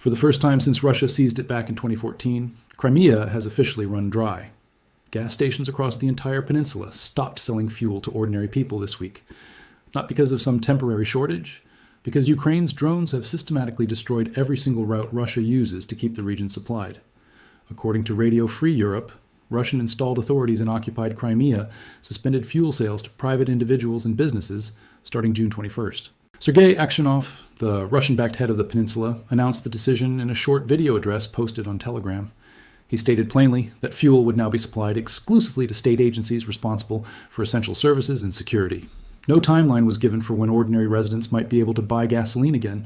For the first time since Russia seized it back in 2014, Crimea has officially run dry. Gas stations across the entire peninsula stopped selling fuel to ordinary people this week. Not because of some temporary shortage, because Ukraine's drones have systematically destroyed every single route Russia uses to keep the region supplied. According to Radio Free Europe, Russian-installed authorities in occupied Crimea suspended fuel sales to private individuals and businesses starting June 21st. Sergei Aksionov, the Russian-backed head of the peninsula, announced the decision in a short video address posted on Telegram. He stated plainly that fuel would now be supplied exclusively to state agencies responsible for essential services and security. No timeline was given for when ordinary residents might be able to buy gasoline again.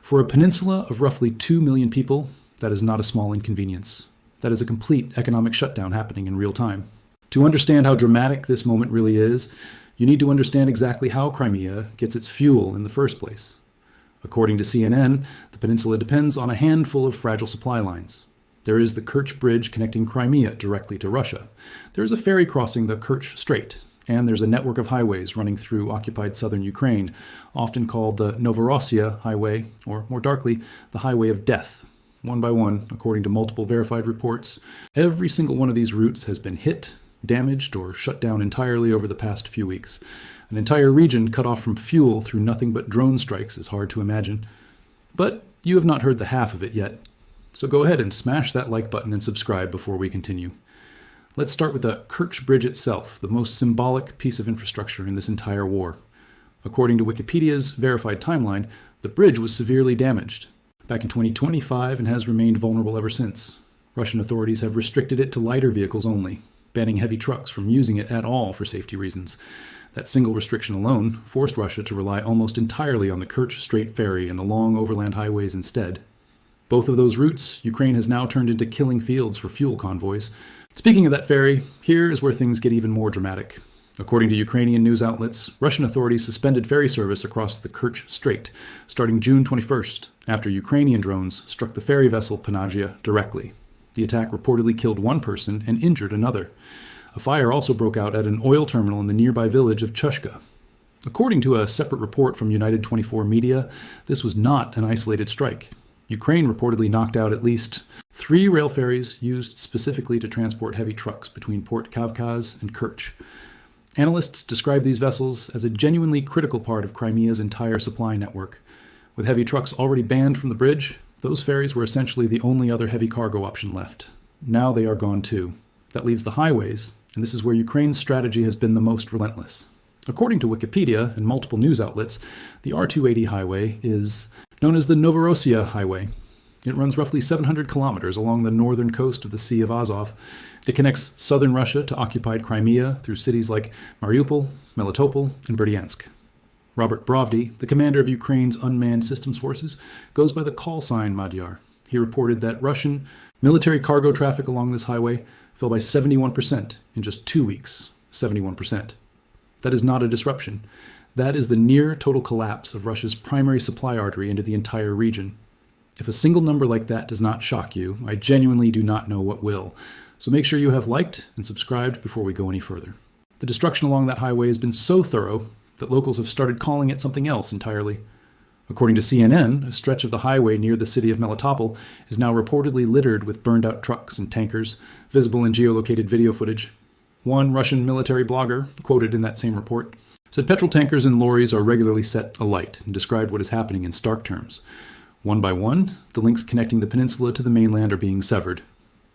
For a peninsula of roughly 2 million people, that is not a small inconvenience. That is a complete economic shutdown happening in real time. To understand how dramatic this moment really is, you need to understand exactly how Crimea gets its fuel in the first place. According to CNN, the peninsula depends on a handful of fragile supply lines. There is the Kerch Bridge connecting Crimea directly to Russia. There is a ferry crossing the Kerch Strait, and there's a network of highways running through occupied southern Ukraine, often called the Novorossiya Highway, or more darkly, the Highway of Death. One by one, according to multiple verified reports, every single one of these routes has been hit, damaged, or shut down entirely over the past few weeks. An entire region cut off from fuel through nothing but drone strikes is hard to imagine. But you have not heard the half of it yet. So go ahead and smash that like button and subscribe before we continue. Let's start with the Kerch Bridge itself, the most symbolic piece of infrastructure in this entire war. According to Wikipedia's verified timeline, the bridge was severely damaged back in 2025 and has remained vulnerable ever since. Russian authorities have restricted it to lighter vehicles only, banning heavy trucks from using it at all for safety reasons. That single restriction alone forced Russia to rely almost entirely on the Kerch Strait ferry and the long overland highways instead. Both of those routes, Ukraine has now turned into killing fields for fuel convoys. Speaking of that ferry, here is where things get even more dramatic. According to Ukrainian news outlets, Russian authorities suspended ferry service across the Kerch Strait starting June 21st, after Ukrainian drones struck the ferry vessel Panagia directly. The attack reportedly killed one person and injured another. A fire also broke out at an oil terminal in the nearby village of Chushka. According to a separate report from United 24 Media, this was not an isolated strike. Ukraine reportedly knocked out at least 3 rail ferries used specifically to transport heavy trucks between Port Kavkaz and Kerch. Analysts describe these vessels as a genuinely critical part of Crimea's entire supply network. With heavy trucks already banned from the bridge, those ferries were essentially the only other heavy cargo option left. Now they are gone too. That leaves the highways, and this is where Ukraine's strategy has been the most relentless. According to Wikipedia and multiple news outlets, the R280 highway is known as the Novorossiya Highway. It runs roughly 700 kilometers along the northern coast of the Sea of Azov. It connects southern Russia to occupied Crimea through cities like Mariupol, Melitopol, and Berdyansk. Robert Brovdy, the commander of Ukraine's unmanned systems forces, goes by the call sign Magyar. He reported that Russian military cargo traffic along this highway fell by 71% in just 2 weeks. 71%. That is not a disruption. That is the near total collapse of Russia's primary supply artery into the entire region. If a single number like that does not shock you, I genuinely do not know what will. So make sure you have liked and subscribed before we go any further. The destruction along that highway has been so thorough that locals have started calling it something else entirely. According to CNN, a stretch of the highway near the city of Melitopol is now reportedly littered with burned-out trucks and tankers, visible in geolocated video footage. One Russian military blogger, quoted in that same report, said petrol tankers and lorries are regularly set alight and described what is happening in stark terms. One by one, the links connecting the peninsula to the mainland are being severed.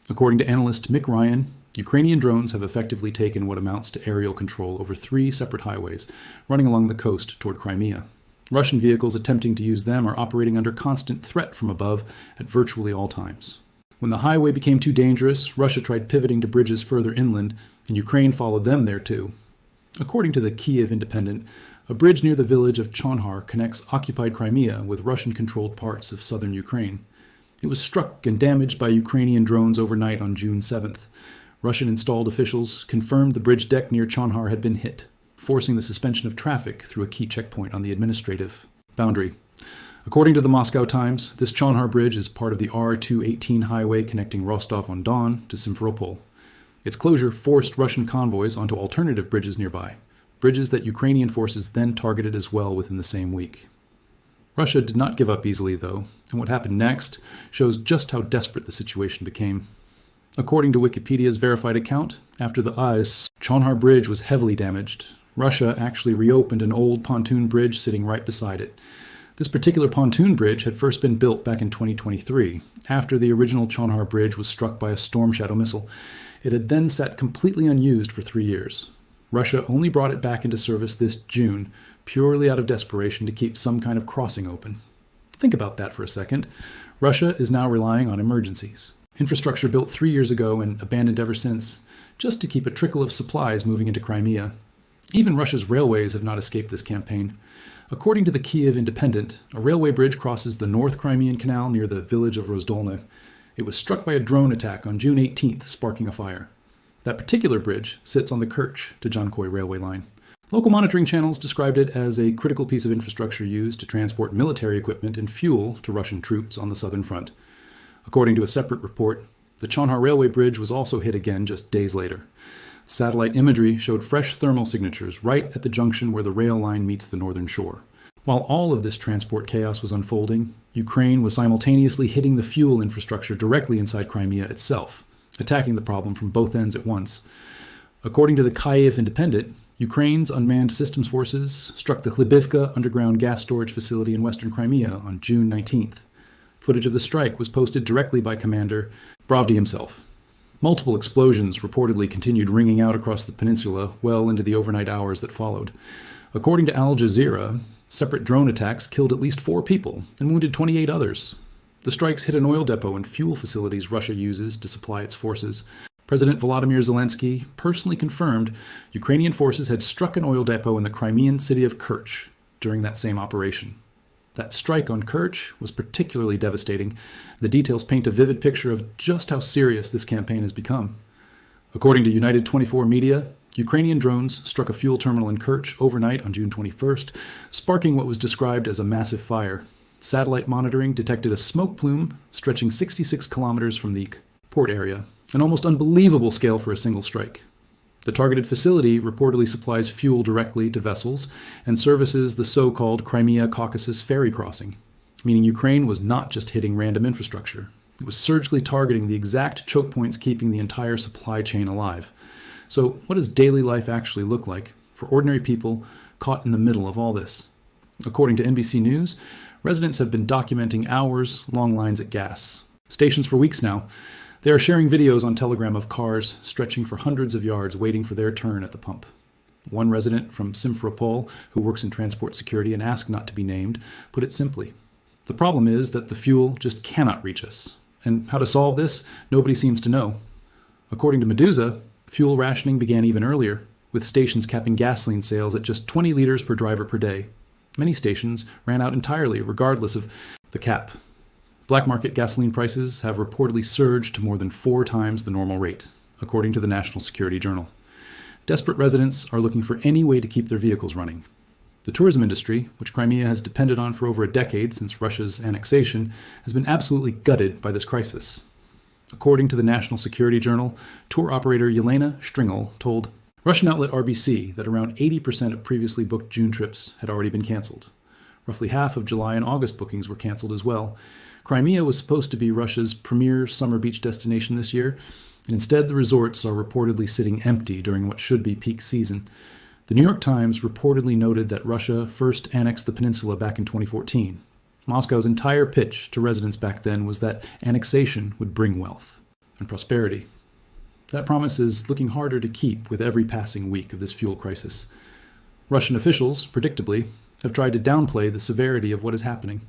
According to analyst Mick Ryan, Ukrainian drones have effectively taken what amounts to aerial control over 3 separate highways running along the coast toward Crimea. Russian vehicles attempting to use them are operating under constant threat from above at virtually all times. When the highway became too dangerous, Russia tried pivoting to bridges further inland, and Ukraine followed them there too. According to the Kiev Independent, a bridge near the village of Chonhar connects occupied Crimea with Russian-controlled parts of southern Ukraine. It was struck and damaged by Ukrainian drones overnight on June 7th. Russian-installed officials confirmed the bridge deck near Chonhar had been hit, forcing the suspension of traffic through a key checkpoint on the administrative boundary. According to the Moscow Times, this Chonhar bridge is part of the R218 highway connecting Rostov-on-Don to Simferopol. Its closure forced Russian convoys onto alternative bridges nearby, bridges that Ukrainian forces then targeted as well within the same week. Russia did not give up easily, though, and what happened next shows just how desperate the situation became. According to Wikipedia's verified account, after the ice, Chonhar Bridge was heavily damaged. Russia actually reopened an old pontoon bridge sitting right beside it. This particular pontoon bridge had first been built back in 2023, after the original Chonhar Bridge was struck by a Storm Shadow missile. It had then sat completely unused for 3 years. Russia only brought it back into service this June, purely out of desperation to keep some kind of crossing open. Think about that for a second. Russia is now relying on emergencies. Infrastructure built 3 years ago and abandoned ever since, just to keep a trickle of supplies moving into Crimea. Even Russia's railways have not escaped this campaign. According to the Kiev Independent, a railway bridge crosses the North Crimean Canal near the village of Rozdolne. It was struck by a drone attack on June 18th, sparking a fire. That particular bridge sits on the Kerch to Jankoy railway line. Local monitoring channels described it as a critical piece of infrastructure used to transport military equipment and fuel to Russian troops on the southern front. According to a separate report, the Chonhar railway bridge was also hit again just days later. Satellite imagery showed fresh thermal signatures right at the junction where the rail line meets the northern shore. While all of this transport chaos was unfolding, Ukraine was simultaneously hitting the fuel infrastructure directly inside Crimea itself, attacking the problem from both ends at once. According to the Kyiv Independent, Ukraine's unmanned systems forces struck the Hlibivka underground gas storage facility in western Crimea on June 19th. Footage of the strike was posted directly by Commander Bravdi himself. Multiple explosions reportedly continued ringing out across the peninsula well into the overnight hours that followed. According to Al Jazeera, separate drone attacks killed at least 4 people and wounded 28 others. The strikes hit an oil depot and fuel facilities Russia uses to supply its forces. President Volodymyr Zelensky personally confirmed Ukrainian forces had struck an oil depot in the Crimean city of Kerch during that same operation. That strike on Kerch was particularly devastating. The details paint a vivid picture of just how serious this campaign has become. According to United 24 media, Ukrainian drones struck a fuel terminal in Kerch overnight on June 21st, sparking what was described as a massive fire. Satellite monitoring detected a smoke plume stretching 66 kilometers from the port area, an almost unbelievable scale for a single strike. The targeted facility reportedly supplies fuel directly to vessels and services the so-called Crimea-Caucasus ferry crossing, meaning Ukraine was not just hitting random infrastructure. It was surgically targeting the exact choke points keeping the entire supply chain alive. So what does daily life actually look like for ordinary people caught in the middle of all this? According to NBC News, residents have been documenting hours-long lines at gas stations for weeks now. They are sharing videos on Telegram of cars stretching for hundreds of yards waiting for their turn at the pump. One resident from Simferopol, who works in transport security and asked not to be named, put it simply. The problem is that the fuel just cannot reach us. And how to solve this, nobody seems to know. According to Medusa, fuel rationing began even earlier, with stations capping gasoline sales at just 20 liters per driver per day. Many stations ran out entirely, regardless of the cap. Black market gasoline prices have reportedly surged to more than 4 times the normal rate, according to the National Security Journal. Desperate residents are looking for any way to keep their vehicles running. The tourism industry, which Crimea has depended on for over a decade since Russia's annexation, has been absolutely gutted by this crisis. According to the National Security Journal, tour operator Yelena Stringel told Russian outlet RBC that around 80% of previously booked June trips had already been canceled. Roughly half of July and August bookings were canceled as well. Crimea was supposed to be Russia's premier summer beach destination this year, and instead the resorts are reportedly sitting empty during what should be peak season. The New York Times reportedly noted that Russia first annexed the peninsula back in 2014. Moscow's entire pitch to residents back then was that annexation would bring wealth and prosperity. That promise is looking harder to keep with every passing week of this fuel crisis. Russian officials, predictably, have tried to downplay the severity of what is happening.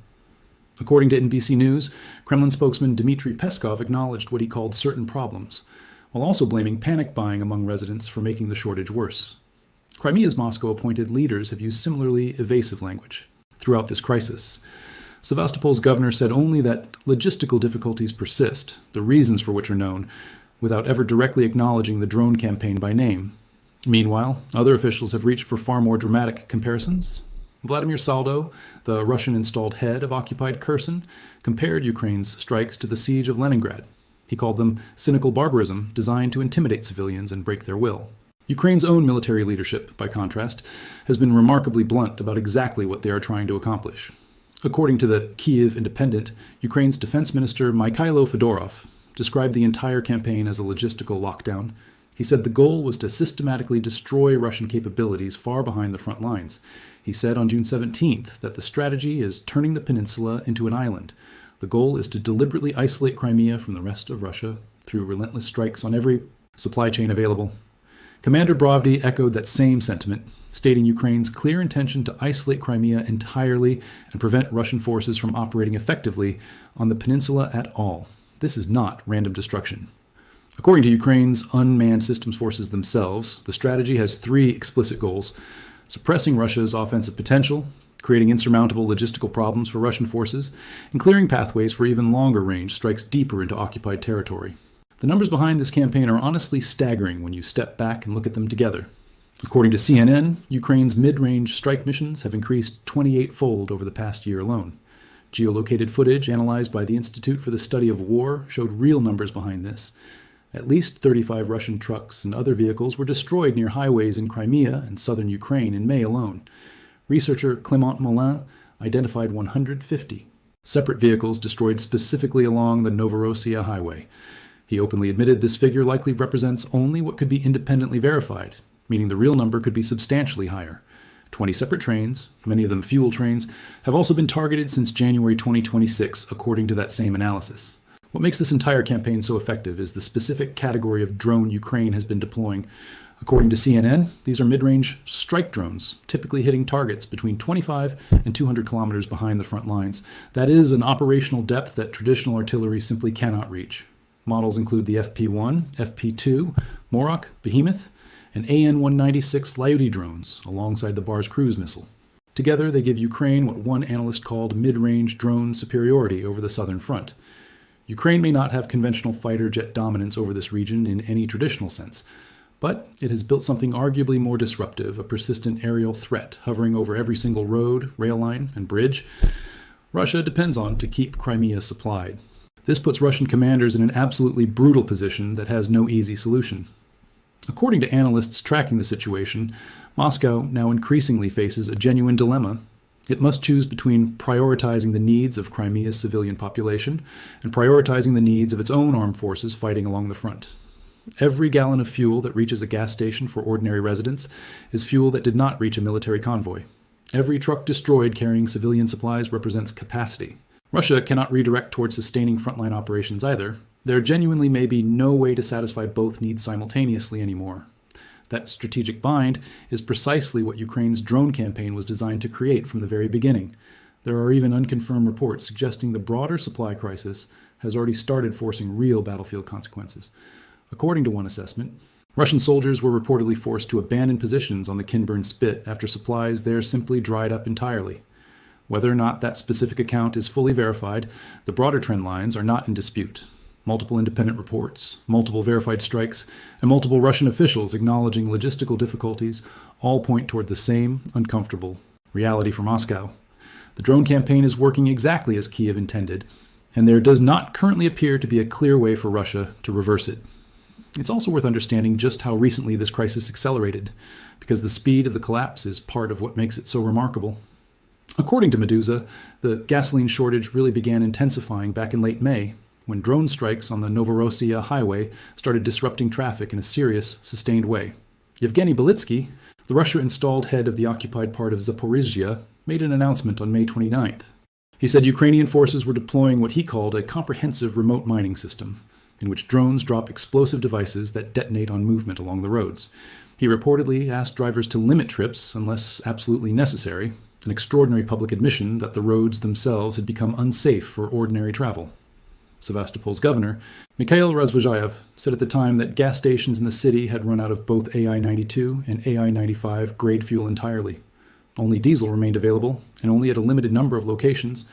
According to NBC News, Kremlin spokesman Dmitry Peskov acknowledged what he called certain problems, while also blaming panic buying among residents for making the shortage worse. Crimea's Moscow-appointed leaders have used similarly evasive language throughout this crisis. Sevastopol's governor said only that logistical difficulties persist, the reasons for which are known, without ever directly acknowledging the drone campaign by name. Meanwhile, other officials have reached for far more dramatic comparisons. Vladimir Saldo, the Russian-installed head of occupied Kherson, compared Ukraine's strikes to the siege of Leningrad. He called them cynical barbarism designed to intimidate civilians and break their will. Ukraine's own military leadership, by contrast, has been remarkably blunt about exactly what they are trying to accomplish. According to the Kyiv Independent, Ukraine's defense minister Mikhailo Fedorov described the entire campaign as a logistical lockdown. He said the goal was to systematically destroy Russian capabilities far behind the front lines. He said on June 17th that the strategy is turning the peninsula into an island. The goal is to deliberately isolate Crimea from the rest of Russia through relentless strikes on every supply chain available. Commander Bravdy echoed that same sentiment, stating Ukraine's clear intention to isolate Crimea entirely and prevent Russian forces from operating effectively on the peninsula at all. This is not random destruction. According to Ukraine's unmanned systems forces themselves, the strategy has three explicit goals: suppressing Russia's offensive potential, creating insurmountable logistical problems for Russian forces, and clearing pathways for even longer-range strikes deeper into occupied territory. The numbers behind this campaign are honestly staggering when you step back and look at them together. According to CNN, Ukraine's mid-range strike missions have increased 28-fold over the past year alone. Geolocated footage analyzed by the Institute for the Study of War showed real numbers behind this. At least 35 Russian trucks and other vehicles were destroyed near highways in Crimea and southern Ukraine in May alone. Researcher Clément Moulin identified 150 separate vehicles destroyed specifically along the Novorossiya highway. He openly admitted this figure likely represents only what could be independently verified, meaning the real number could be substantially higher. 20 separate trains, many of them fuel trains, have also been targeted since January 2026, according to that same analysis. What makes this entire campaign so effective is the specific category of drone Ukraine has been deploying. According to CNN, these are mid-range strike drones, typically hitting targets between 25 and 200 kilometers behind the front lines. That is an operational depth that traditional artillery simply cannot reach. Models include the FP-1, FP-2, Morok, Behemoth, and AN-196 Lyuti drones, alongside the Bars cruise missile. Together, they give Ukraine what one analyst called mid-range drone superiority over the southern front. Ukraine may not have conventional fighter jet dominance over this region in any traditional sense, but it has built something arguably more disruptive, a persistent aerial threat hovering over every single road, rail line, and bridge Russia depends on to keep Crimea supplied. This puts Russian commanders in an absolutely brutal position that has no easy solution. According to analysts tracking the situation, Moscow now increasingly faces a genuine dilemma. It must choose between prioritizing the needs of Crimea's civilian population and prioritizing the needs of its own armed forces fighting along the front. Every gallon of fuel that reaches a gas station for ordinary residents is fuel that did not reach a military convoy. Every truck destroyed carrying civilian supplies represents capacity. Russia cannot redirect towards sustaining frontline operations either. There genuinely may be no way to satisfy both needs simultaneously anymore. That strategic bind is precisely what Ukraine's drone campaign was designed to create from the very beginning. There are even unconfirmed reports suggesting the broader supply crisis has already started forcing real battlefield consequences. According to one assessment, Russian soldiers were reportedly forced to abandon positions on the Kinburn Spit after supplies there simply dried up entirely. Whether or not that specific account is fully verified, the broader trend lines are not in dispute. Multiple independent reports, multiple verified strikes, and multiple Russian officials acknowledging logistical difficulties all point toward the same uncomfortable reality for Moscow. The drone campaign is working exactly as Kyiv intended, and there does not currently appear to be a clear way for Russia to reverse it. It's also worth understanding just how recently this crisis accelerated, because the speed of the collapse is part of what makes it so remarkable. According to Medusa, the gasoline shortage really began intensifying back in late May, when drone strikes on the Novorossiya highway started disrupting traffic in a serious, sustained way. Yevgeny Belitsky, the Russia-installed head of the occupied part of Zaporizhzhia, made an announcement on May 29th. He said Ukrainian forces were deploying what he called a comprehensive remote mining system, in which drones drop explosive devices that detonate on movement along the roads. He reportedly asked drivers to limit trips unless absolutely necessary, an extraordinary public admission that the roads themselves had become unsafe for ordinary travel. Sevastopol's governor, Mikhail Razvozhayev, said at the time that gas stations in the city had run out of both AI-92 and AI-95 grade fuel entirely. Only diesel remained available, and only at a limited number of locations.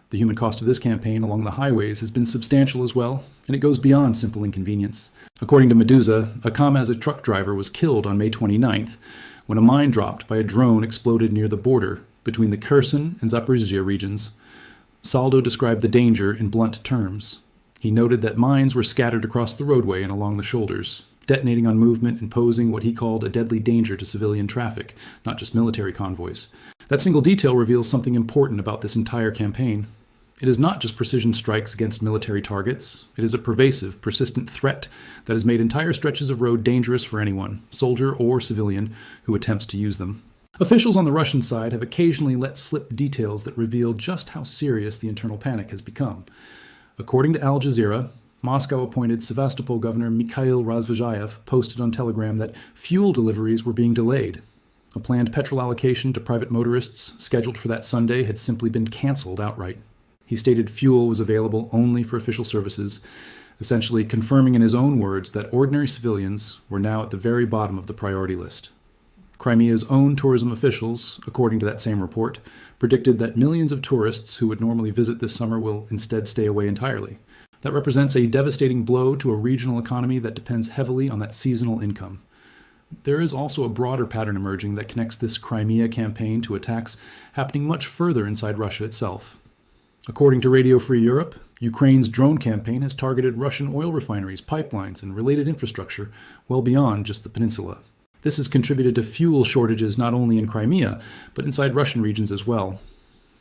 The human cost of this campaign along the highways has been substantial as well, and it goes beyond simple inconvenience. According to Medusa, a Kamaz truck driver was killed on May 29th when a mine dropped by a drone exploded near the border between the Kherson and Zaporizhzhia regions. Saldo described the danger in blunt terms. He noted that mines were scattered across the roadway and along the shoulders, detonating on movement and posing what he called a deadly danger to civilian traffic, not just military convoys. That single detail reveals something important about this entire campaign. It is not just precision strikes against military targets. It is a pervasive, persistent threat that has made entire stretches of road dangerous for anyone, soldier or civilian, who attempts to use them. Officials on the Russian side have occasionally let slip details that reveal just how serious the internal panic has become. According to Al Jazeera, Moscow-appointed Sevastopol Governor Mikhail Razvozhayev posted on Telegram that fuel deliveries were being delayed. A planned petrol allocation to private motorists scheduled for that Sunday had simply been canceled outright. He stated fuel was available only for official services, essentially confirming in his own words that ordinary civilians were now at the very bottom of the priority list. Crimea's own tourism officials, according to that same report, predicted that millions of tourists who would normally visit this summer will instead stay away entirely. That represents a devastating blow to a regional economy that depends heavily on that seasonal income. There is also a broader pattern emerging that connects this Crimea campaign to attacks happening much further inside Russia itself. According to Radio Free Europe, Ukraine's drone campaign has targeted Russian oil refineries, pipelines, and related infrastructure well beyond just the peninsula. This has contributed to fuel shortages not only in Crimea, but inside Russian regions as well.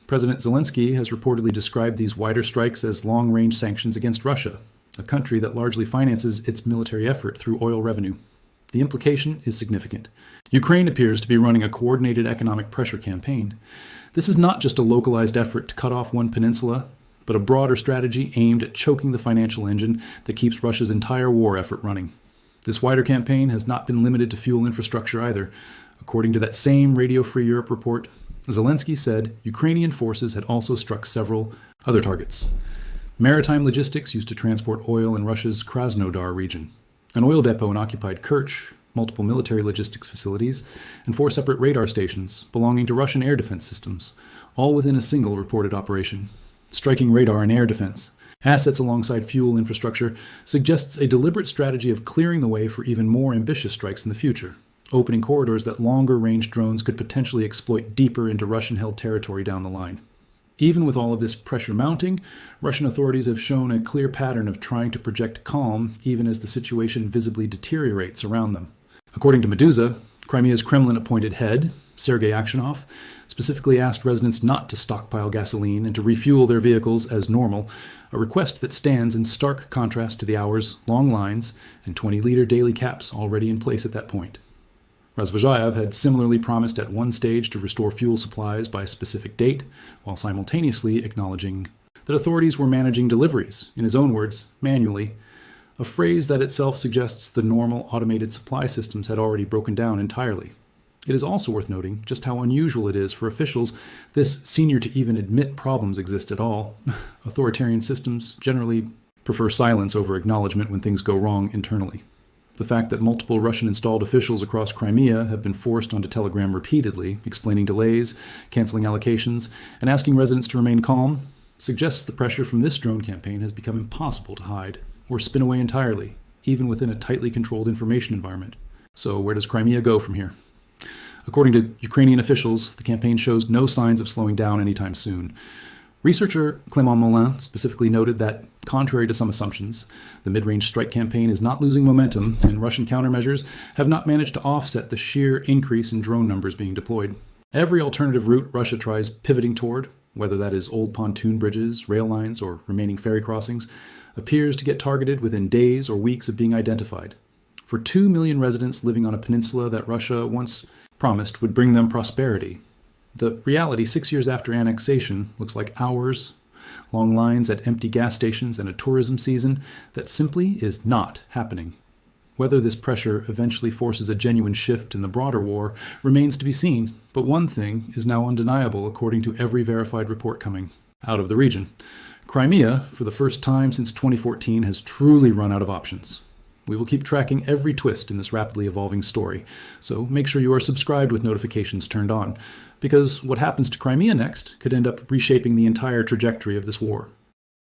President Zelensky has reportedly described these wider strikes as long-range sanctions against Russia, a country that largely finances its military effort through oil revenue. The implication is significant. Ukraine appears to be running a coordinated economic pressure campaign. This is not just a localized effort to cut off one peninsula, but a broader strategy aimed at choking the financial engine that keeps Russia's entire war effort running. This wider campaign has not been limited to fuel infrastructure either. According to that same Radio Free Europe report, Zelensky said Ukrainian forces had also struck several other targets. Maritime logistics used to transport oil in Russia's Krasnodar region, an oil depot in occupied Kerch, multiple military logistics facilities, and 4 separate radar stations belonging to Russian air defense systems, all within a single reported operation. Striking radar and air defense, assets alongside fuel infrastructure, suggests a deliberate strategy of clearing the way for even more ambitious strikes in the future, opening corridors that longer-range drones could potentially exploit deeper into Russian-held territory down the line. Even with all of this pressure mounting, Russian authorities have shown a clear pattern of trying to project calm even as the situation visibly deteriorates around them. According to Medusa, Crimea's Kremlin-appointed head, Sergei Aksionov, specifically asked residents not to stockpile gasoline and to refuel their vehicles as normal, a request that stands in stark contrast to the hours-long lines and 20-liter daily caps already in place at that point. Razvozhayev had similarly promised at one stage to restore fuel supplies by a specific date, while simultaneously acknowledging that authorities were managing deliveries, in his own words, manually, a phrase that itself suggests the normal automated supply systems had already broken down entirely. It is also worth noting just how unusual it is for officials this senior to even admit problems exist at all. Authoritarian systems generally prefer silence over acknowledgement when things go wrong internally. The fact that multiple Russian-installed officials across Crimea have been forced onto Telegram repeatedly, explaining delays, canceling allocations, and asking residents to remain calm, suggests the pressure from this drone campaign has become impossible to hide or spin away entirely, even within a tightly controlled information environment. So where does Crimea go from here? According to Ukrainian officials, the campaign shows no signs of slowing down anytime soon. Researcher Clément Moulin specifically noted that, contrary to some assumptions, the mid-range strike campaign is not losing momentum, and Russian countermeasures have not managed to offset the sheer increase in drone numbers being deployed. Every alternative route Russia tries pivoting toward, whether that is old pontoon bridges, rail lines, or remaining ferry crossings, appears to get targeted within days or weeks of being identified. For 2 million residents living on a peninsula that Russia once promised would bring them prosperity, the reality 6 years after annexation looks like hours, long lines at empty gas stations, and a tourism season that simply is not happening. Whether this pressure eventually forces a genuine shift in the broader war remains to be seen, but one thing is now undeniable according to every verified report coming out of the region. Crimea, for the first time since 2014, has truly run out of options. We will keep tracking every twist in this rapidly evolving story, so make sure you are subscribed with notifications turned on, because what happens to Crimea next could end up reshaping the entire trajectory of this war.